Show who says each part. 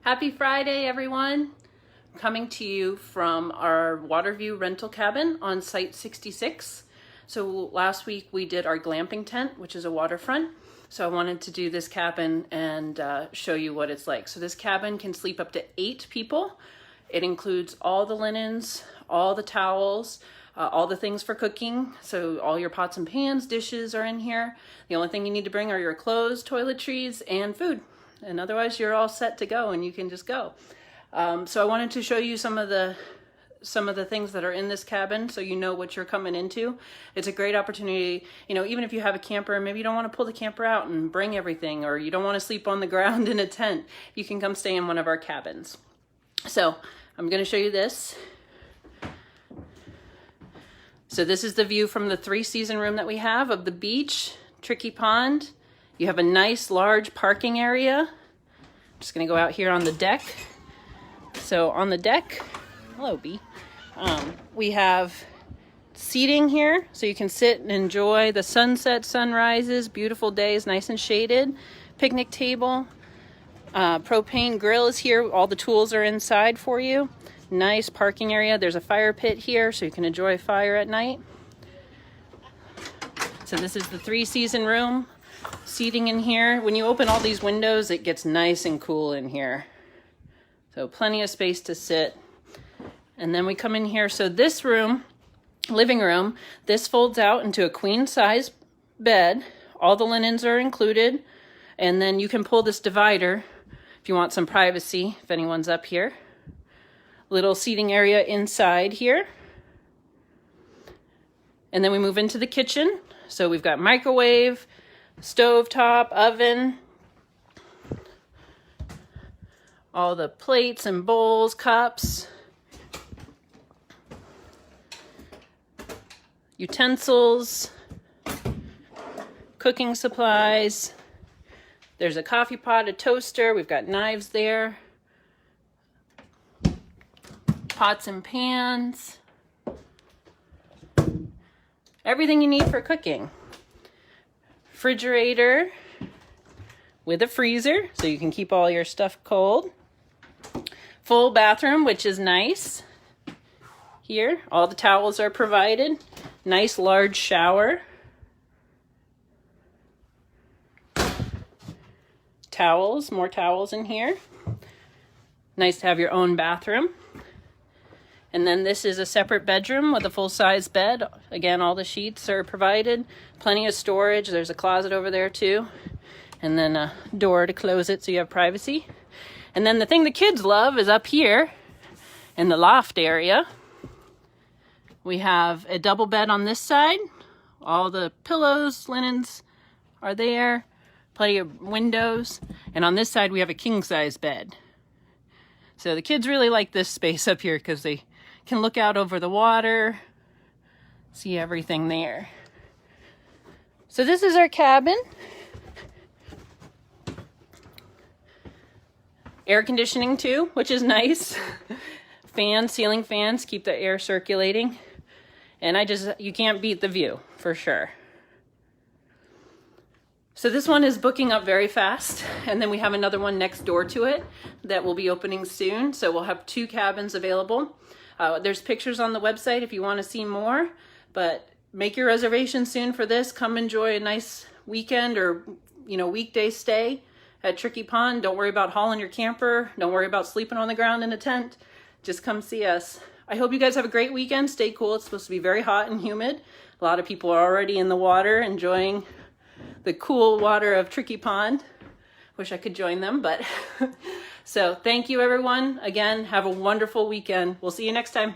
Speaker 1: Happy Friday, everyone. I'm coming to you from our Waterview rental cabin on Site 66. So last week we did our glamping tent, which is a waterfront. So I wanted to do this cabin and show you what it's like. So this cabin can sleep up to 8 people. It includes all the linens, all the towels, all the things for cooking. So all your pots and pans, dishes are in here. The only thing you need to bring are your clothes, toiletries, and food. And otherwise you're all set to go and you can just go. So I wanted to show you some of the things that are in this cabin so you know what you're coming into. It's a great opportunity, you know, even if you have a camper, maybe you don't want to pull the camper out and bring everything, or you don't want to sleep on the ground in a tent, you can come stay in one of our cabins. So I'm going to show you this. So this is the view from the 3-season room that we have of the beach, Tricky Pond. You have a nice large parking area. I'm just going to go out here on the deck. So on the deck, hello Bee, we have seating here so you can sit and enjoy the sunset, sunrises, beautiful days, nice and shaded. Picnic table, propane grill is here. All the tools are inside for you. Nice parking area. There's a fire pit here so you can enjoy fire at night. So this is the 3-season room. Seating in here. When you open all these windows, it gets nice and cool in here. So plenty of space to sit. And then we come in here. So this room, living room, this folds out into a queen size bed. All the linens are included. And then you can pull this divider if you want some privacy, if anyone's up here. Little seating area inside here. And then we move into the kitchen. So we've got microwave, stovetop, oven, all the plates and bowls, cups, utensils, cooking supplies. There's a coffee pot, a toaster. We've got knives there, pots and pans, everything you need for cooking. Refrigerator with a freezer so you can keep all your stuff cold. Full bathroom, which is nice. Here, all the towels are provided. Nice large shower. Towels, more towels in here. Nice to have your own bathroom. And then this is a separate bedroom with a full-size bed. Again, all the sheets are provided. Plenty of storage. There's a closet over there too. And then a door to close it so you have privacy. And then the thing the kids love is up here in the loft area. We have a double bed on this side. All the pillows, linens are there. Plenty of windows. And on this side we have a king-size bed. So the kids really like this space up here because they can look out over the water, see everything there. So this is our cabin. Air conditioning too, which is nice. Fans, ceiling fans, keep the air circulating. And you can't beat the view, for sure. So this one is booking up very fast, and then we have another one next door to it that will be opening soon. So we'll have 2 cabins available. There's pictures on the website if you want to see more, but make your reservation soon for this. Come enjoy a nice weekend or, you know, weekday stay at Tricky Pond. Don't worry about hauling your camper. Don't worry about sleeping on the ground in a tent. Just come see us. I hope you guys have a great weekend. Stay cool. It's supposed to be very hot and humid. A lot of people are already in the water enjoying the cool water of Tricky Pond. Wish I could join them, but so thank you everyone. Again, have a wonderful weekend. We'll see you next time.